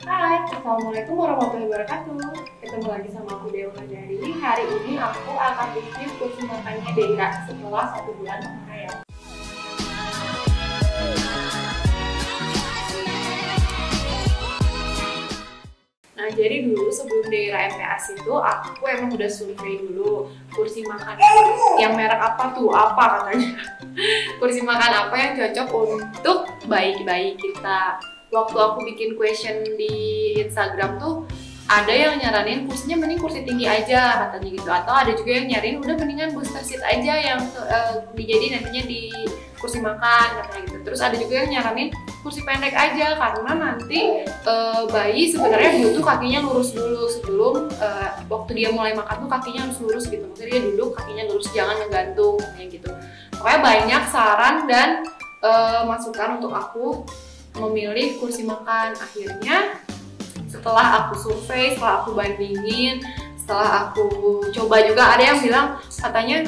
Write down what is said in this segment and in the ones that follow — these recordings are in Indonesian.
Hai, Assalamualaikum warahmatullahi wabarakatuh. Ketemu lagi sama aku Dewa dari. Hari ini aku akan review kursi makannya Deira setelah 1 bulan pemakaian. Nah, jadi dulu sebelum Deira MPAS itu aku emang udah survei dulu kursi makan yang merek apa tuh, apa katanya. Kursi makan apa yang cocok untuk bayi-bayi kita. Waktu aku bikin question di Instagram tuh ada yang nyaranin kursinya mending kursi tinggi aja katanya gitu, atau ada juga yang nyariin udah mendingan booster seat aja yang dijadiin nantinya di kursi makan katanya gitu. Terus ada juga yang nyaranin kursi pendek aja karena nanti bayi sebenarnya butuh kakinya lurus dulu sebelum waktu dia mulai makan tuh kakinya harus lurus gitu, maksudnya dia duduk kakinya lurus, jangan ngegantung kayak gitu. Pokoknya banyak saran dan masukan untuk aku memilih kursi makan. Akhirnya setelah aku survei, setelah aku bandingin, setelah aku coba juga, ada yang bilang katanya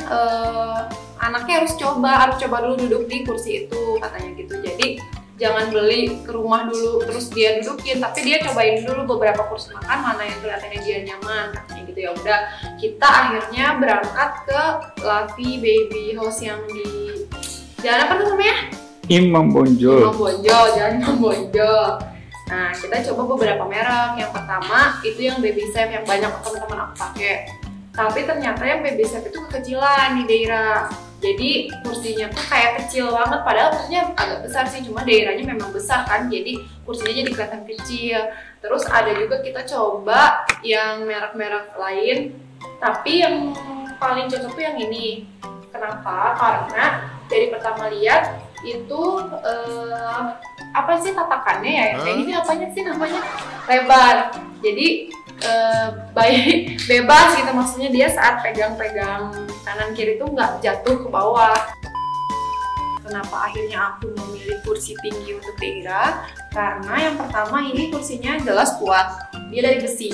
anaknya harus coba dulu duduk di kursi itu katanya gitu. Jadi jangan beli ke rumah dulu terus dia dudukin, tapi dia cobain dulu beberapa kursi makan mana yang kelihatannya dia nyaman katanya gitu. Ya udah, kita akhirnya berangkat ke Lavi Baby House yang di jalan apa tuh namanya? Imam Bonjol. Jalan Imam Bonjol. Nah, kita coba beberapa merek. Yang pertama itu yang Baby Safe yang banyak teman-teman aku pakai. Tapi ternyata yang Baby Safe itu kekecilan di Deira. Jadi kursinya tuh kayak kecil banget, padahal kursinya agak besar sih, cuma Deiranya memang besar kan, jadi kursinya jadi kelihatan kecil. Terus ada juga kita coba yang merek-merek lain, tapi yang paling cocok tuh yang ini. Kenapa? Karena dari pertama lihat itu apa sih tatakannya ya? Kayak gini apanya sih namanya? Lebar. Jadi bayi bebas gitu, maksudnya dia saat pegang-pegang kanan kiri tuh nggak jatuh ke bawah. Kenapa akhirnya aku memilih kursi tinggi untuk Deira? Karena yang pertama ini kursinya jelas kuat, dia dari besi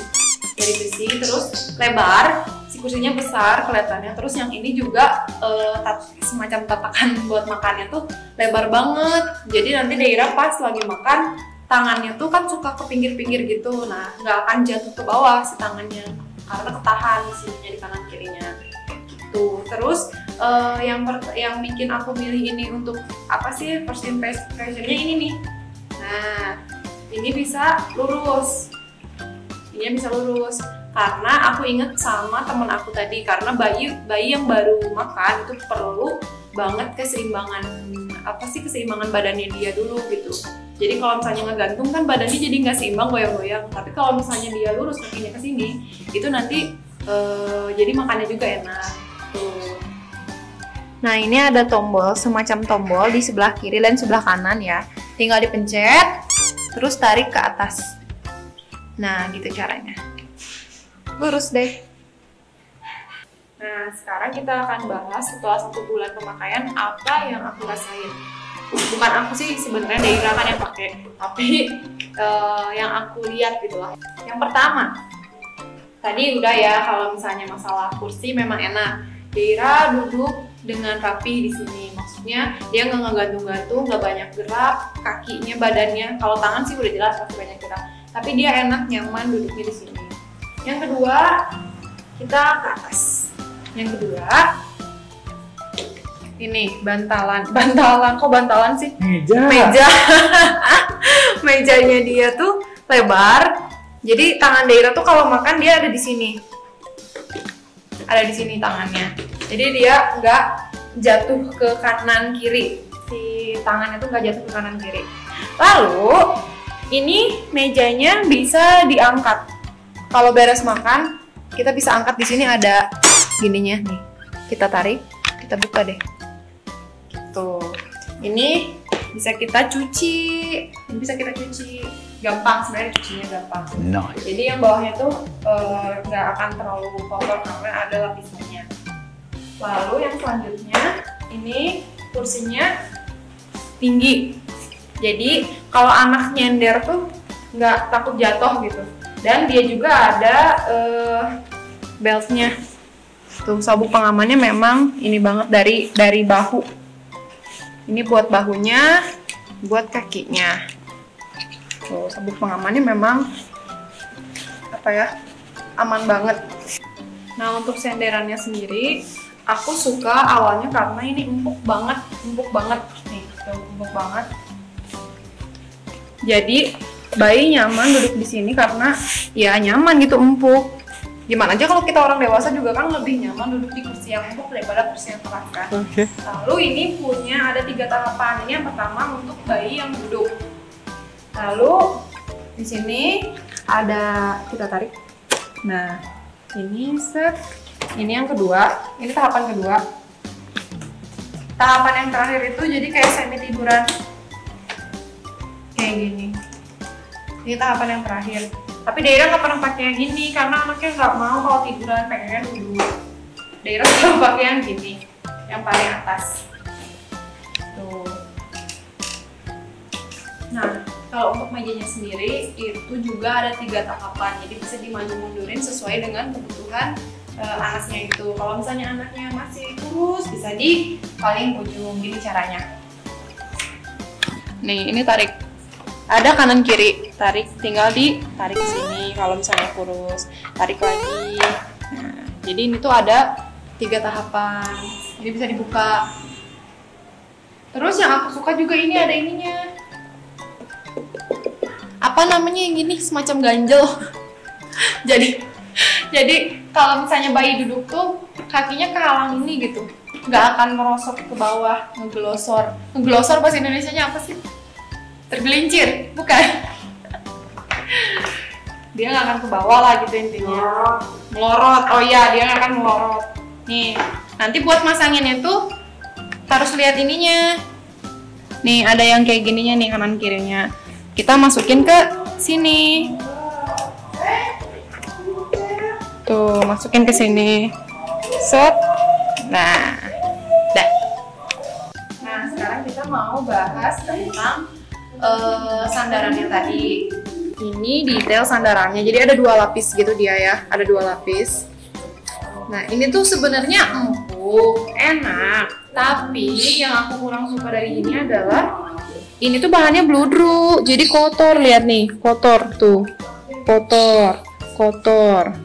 terus lebar, si kursinya besar kelihatannya. Terus yang ini juga semacam tatakan buat makannya tuh lebar banget, jadi nanti Deira pas lagi makan tangannya tuh kan suka ke pinggir-pinggir gitu, nah nggak akan jatuh ke bawah si tangannya karena ketahan sininya di kanan kirinya gitu. Terus yang bikin aku milih ini untuk apa sih, first impressionnya ini nih. Nah, ini bisa lurus, karena aku inget sama temen aku tadi, karena bayi yang baru makan itu perlu banget keseimbangan badannya dia dulu gitu. Jadi kalau misalnya ngegantung kan badannya jadi nggak seimbang, goyang-goyang. Tapi kalau misalnya dia lurus kakinya ke sini, itu nanti jadi makannya juga enak. Tuh. Nah, ini ada tombol, semacam tombol di sebelah kiri dan sebelah kanan ya. Tinggal dipencet, terus tarik ke atas. Nah, gitu caranya. Lurus deh. Nah, sekarang kita akan bahas setelah 1 bulan pemakaian apa yang aku rasain. Bukan aku sih sebenarnya, Deira kan yang pakai, tapi yang aku lihat gitu lah. Yang pertama, tadi udah ya, kalau misalnya masalah kursi memang enak. Deira duduk dengan rapi di sini, maksudnya dia nggak ngegantung-gantung, nggak banyak gerak kakinya, badannya. Kalau tangan sih udah jelas pasti banyak gerak, tapi dia enak, nyaman duduknya di sini. Yang kedua, kita ke atas. Yang kedua, ini bantalan kok bantalan sih? Meja. Mejanya dia tuh lebar. Jadi tangan Deira tuh kalau makan dia ada di sini. Ada di sini tangannya. Jadi dia nggak jatuh ke kanan kiri. Si tangannya tuh nggak jatuh ke kanan kiri. Lalu ini mejanya bisa diangkat. Kalau beres makan, kita bisa angkat. Di sini ada gininya nih. Kita tarik, kita buka deh. Tuh, ini bisa kita cuci, gampang sebenarnya, cucinya gampang. Nice. Jadi yang bawahnya tuh nggak akan terlalu kotor karena ada lapisannya. Lalu yang selanjutnya, ini kursinya tinggi. Jadi kalau anak nyender tuh nggak takut jatuh gitu. Dan dia juga ada beltnya. Tuh, sabuk pengamannya memang ini banget dari bahu. Ini buat bahunya, buat kakinya. Tuh, sabuk pengamannya memang apa ya, aman banget. Nah, untuk senderannya sendiri aku suka awalnya karena ini empuk banget nih, empuk banget. Jadi bayi nyaman duduk di sini karena ya nyaman gitu, empuk. Gimana aja kalau kita orang dewasa juga kan lebih nyaman duduk di kursi yang empuk daripada kursi yang keras kan. Lalu ini punya ada 3 tahapan. Ini yang pertama untuk bayi yang duduk. Lalu di sini ada, kita tarik. Nah, ini set. Ini yang kedua. Ini tahapan kedua. Tahapan yang terakhir itu jadi kayak semi tiduran. Kayak gini. Ini tahapan yang terakhir. Tapi Daira nggak pernah pakai yang gini karena anaknya nggak mau kalau tiduran, pengen duduk. Daira selalu pakai yang gini, yang paling atas. Tuh. Nah, kalau untuk mejanya sendiri itu juga ada 3 tahapan, jadi bisa dimaju mundurin sesuai dengan kebutuhan anaknya itu. Kalau misalnya anaknya masih kurus, bisa di paling ujung. Gini caranya. Nih, ini tarik. Ada kanan kiri, tarik, tinggal ditarik ke sini kalau misalnya kurus, tarik lagi. Nah, jadi ini tuh ada 3 tahapan, jadi bisa dibuka. Terus yang aku suka juga ini ada ininya. Apa namanya yang gini, semacam ganjel. jadi kalau misalnya bayi duduk tuh kakinya kehalang ini gitu, nggak akan merosot ke bawah, ngeglosor. Ngeglosor bahasa Indonesianya apa sih? Tergelincir, bukan? Dia nggak akan ke bawah lah gitu intinya. Melorot, oh iya dia nggak akan melorot. Nih, nanti buat masanginnya tuh harus lihat ininya. Nih ada yang kayak gininya nih, kanan kirinya. Kita masukin ke sini. Tuh, masukin ke sini. Set. Nah, dah. Nah, sekarang kita mau bahas tentang sandarannya tadi. Ini detail sandarannya, jadi ada 2 lapis gitu dia ya, ada 2 lapis. Nah ini tuh sebenarnya empuk, enak, tapi yang aku kurang suka dari ini adalah ini tuh bahannya bludru, jadi kotor. Lihat nih, kotor tuh, kotor.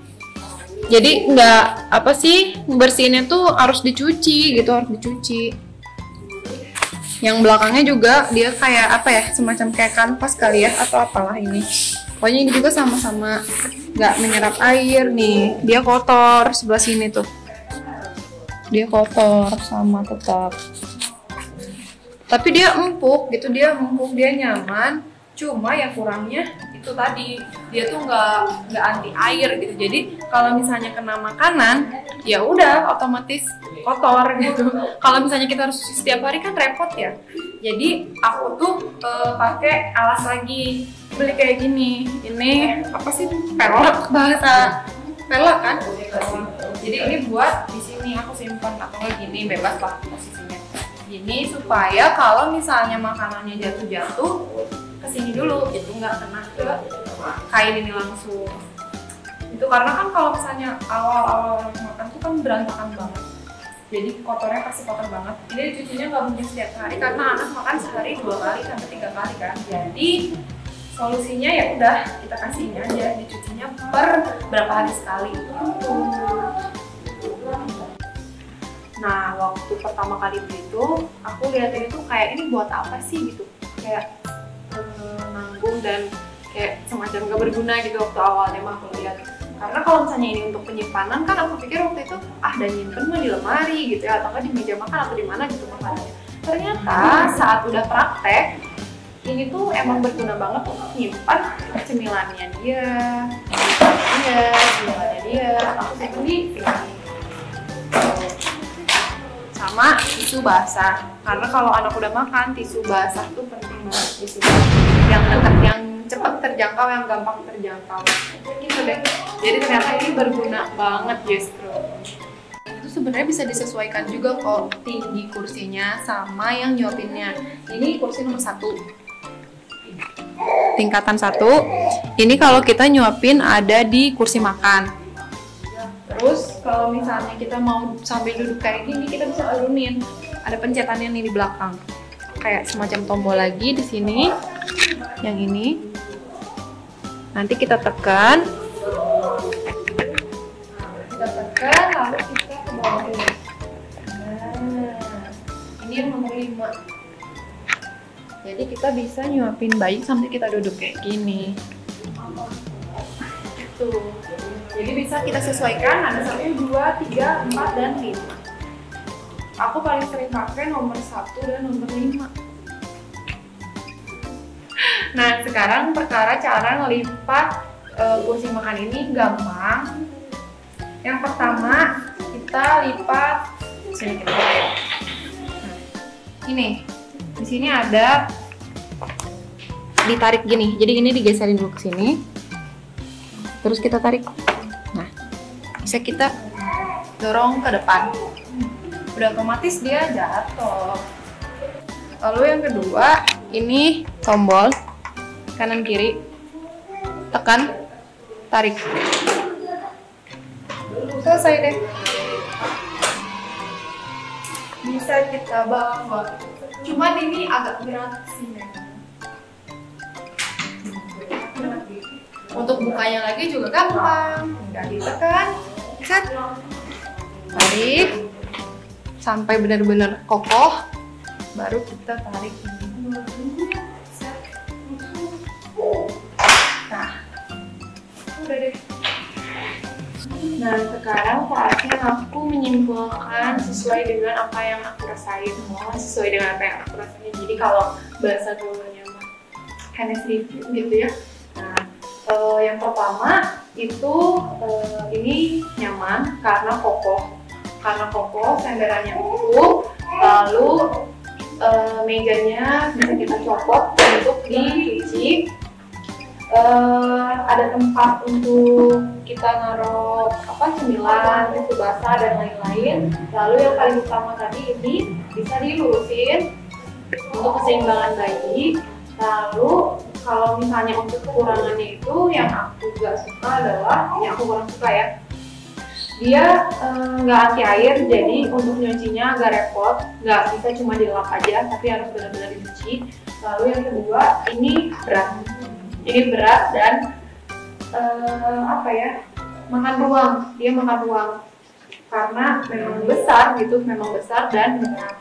Jadi nggak apa sih, bersihinnya tuh harus dicuci gitu, harus dicuci. Yang belakangnya juga dia kayak apa ya, semacam kayak kanvas kali ya, atau apalah ini. Pokoknya ini juga sama-sama nggak menyerap air nih. Dia kotor sebelah sini tuh. Dia kotor sama tetap. Tapi dia empuk gitu, dia nyaman. Cuma yang kurangnya itu tadi, dia tuh nggak anti air gitu. Jadi kalau misalnya kena makanan, ya udah otomatis kotor gitu. Kalau misalnya kita harus cuci setiap hari kan repot ya. Jadi aku tuh pakai alas lagi, beli kayak gini. Ini apa sih, pelek, bahasa pelek kan? Jadi ini buat di sini aku simpan, atau nggak gini bebas lah posisinya. Gini supaya kalau misalnya makanannya jatuh kesini dulu gitu, nggak kena ke kain ini langsung. Itu karena kan kalau misalnya awal-awal makan tuh kan berantakan banget. Jadi kotornya pasti kotor banget. Ini dicucinya nggak mungkin setiap hari karena anak makan sehari 2 kali sampai 3 kali kan. Jadi solusinya ya udah kita kasih ini aja, dicucinya per berapa hari sekali. Nah waktu pertama kali beli itu aku lihat ini tuh kayak ini buat apa sih gitu, kayak nanggung dan kayak semacam gak berguna gitu waktu awalnya mah aku lihat. Karena kalau misalnya ini untuk penyimpanan kan aku pikir waktu itu dan nyimpen mah di lemari gitu ya, atau di meja makan atau di mana gitu makanannya. Ternyata saat udah praktek ini tuh emang berguna banget untuk nyimpan cemilannya dia, aku simpen di sini. Sama tisu basah, karena kalau anak udah makan tisu basah tuh penting banget, tisu yang cepat terjangkau, yang gampang terjangkau gitu deh. Jadi ternyata ini berguna banget justru. Itu sebenarnya bisa disesuaikan juga kok tinggi kursinya sama yang nyuapinnya. Ini kursi nomor 1, tingkatan 1. Ini kalau kita nyuapin ada di kursi makan. Terus kalau misalnya kita mau sambil duduk kayak gini, kita bisa turunin. Ada pencetannya nih di belakang. Kayak semacam tombol lagi di sini. Yang ini. Nanti kita tekan. Lalu kita ke bawah dulu. Nah, ini yang nomor 5. Jadi kita bisa nyuapin bayi sampai kita duduk kayak gini. Tuh. Jadi bisa kita sesuaikan ada 1, 2, 3, 4, dan 5. Aku paling sering pakai nomor 1 dan nomor 5. Nah, sekarang perkara cara ngelipat kursi makan ini gampang. Yang pertama kita lipat sini kita lihat. Nah, ini di sini ada ditarik gini. Jadi ini digeserin dulu ke sini. Terus kita tarik. Nah, bisa kita dorong ke depan. Udah otomatis dia jatuh. Lalu yang kedua, ini tombol kanan kiri, tekan, tarik, selesai deh. Bisa kita bawa. Cuman ini agak berat sih memang. Untuk bukanya lagi juga gampang, tinggal ditekan, set, tarik sampai benar-benar kokoh, baru kita tarik ini. Nah, udah deh. Nah, sekarang saatnya aku menyimpulkan sesuai dengan apa yang aku rasain. Sesuai dengan apa yang aku rasain. Jadi kalau bahasa dulunya mah honest review gitu ya. Nah, yang pertama itu ini nyaman karena kokoh. Senderannya empuk, lalu mejanya bisa kita copot untuk dicuci. Ada tempat untuk kita naruh cemilan, tisu basah dan lain-lain. Lalu yang paling utama tadi ini bisa dilurusin untuk keseimbangan bayi. Lalu kalau misalnya untuk kekurangannya itu yang aku gak suka adalah, yang aku kurang suka ya, dia nggak anti air, jadi untuk nyucinya agak repot, nggak bisa cuma dilap aja, tapi harus benar-benar dicuci. Lalu yang kedua, ini berat dan makan ruang, dia makan ruang karena memang besar dan berat.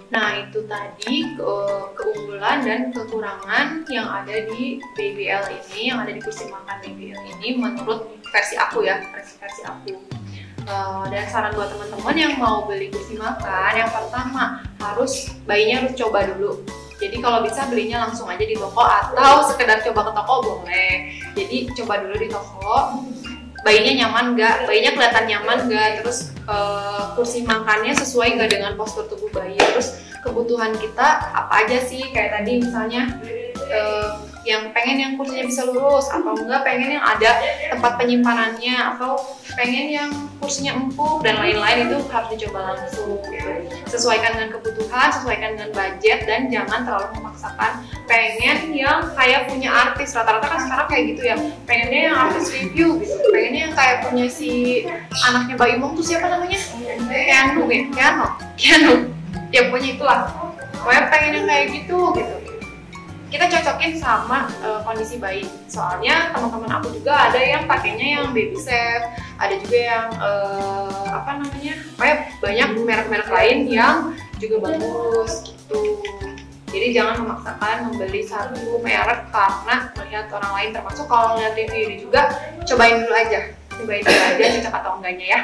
Nah, itu tadi keunggulan dan kekurangan yang ada di BBL ini, yang ada di kursi makan BBL ini menurut versi aku ya, versi aku. Dan saran buat teman-teman yang mau beli kursi makan, yang pertama bayinya harus coba dulu. Jadi kalau bisa belinya langsung aja di toko atau sekedar coba ke toko boleh. Jadi coba dulu di toko, bayinya nyaman nggak, bayinya kelihatan nyaman nggak, terus kursi makannya sesuai nggak dengan postur tubuh bayi, terus kebutuhan kita apa aja sih, kayak tadi misalnya yang pengen yang kursinya bisa lurus, atau enggak pengen yang ada tempat penyimpanannya, atau pengen yang kursinya empuk dan lain-lain, itu harus dicoba langsung gitu. Sesuaikan dengan kebutuhan, sesuaikan dengan budget, dan jangan terlalu memaksakan pengen yang kayak punya artis. Rata-rata kan sekarang kayak gitu ya, pengennya yang artis review gitu, pengennya yang kayak punya si anaknya Bayi Mong tuh siapa namanya? Keanu ya, pokoknya itulah, pokoknya pengen yang kayak gitu. Kita cocokin sama kondisi bayi. Soalnya teman-teman aku juga ada yang pakainya yang baby safe, ada juga yang banyak merek-merek lain yang juga bagus gitu. Jadi jangan memaksakan membeli satu merek karena melihat orang lain, termasuk kalau ngeliat review ini juga cobain dulu aja cocok atau enggaknya ya.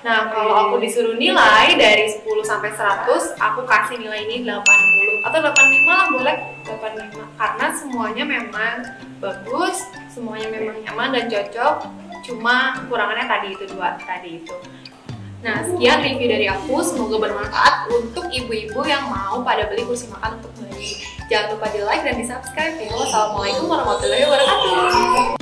Nah, kalau aku disuruh nilai dari 10 sampai 100, aku kasih nilai ini 80 atau 85 lah, boleh 85, karena semuanya memang bagus, semuanya memang nyaman dan cocok, cuma kurangannya tadi itu. Nah, sekian review dari aku, semoga bermanfaat untuk ibu-ibu yang mau pada beli kursi makan untuk bayi. Jangan lupa di like dan di subscribe ya. Wassalamualaikum warahmatullahi wabarakatuh.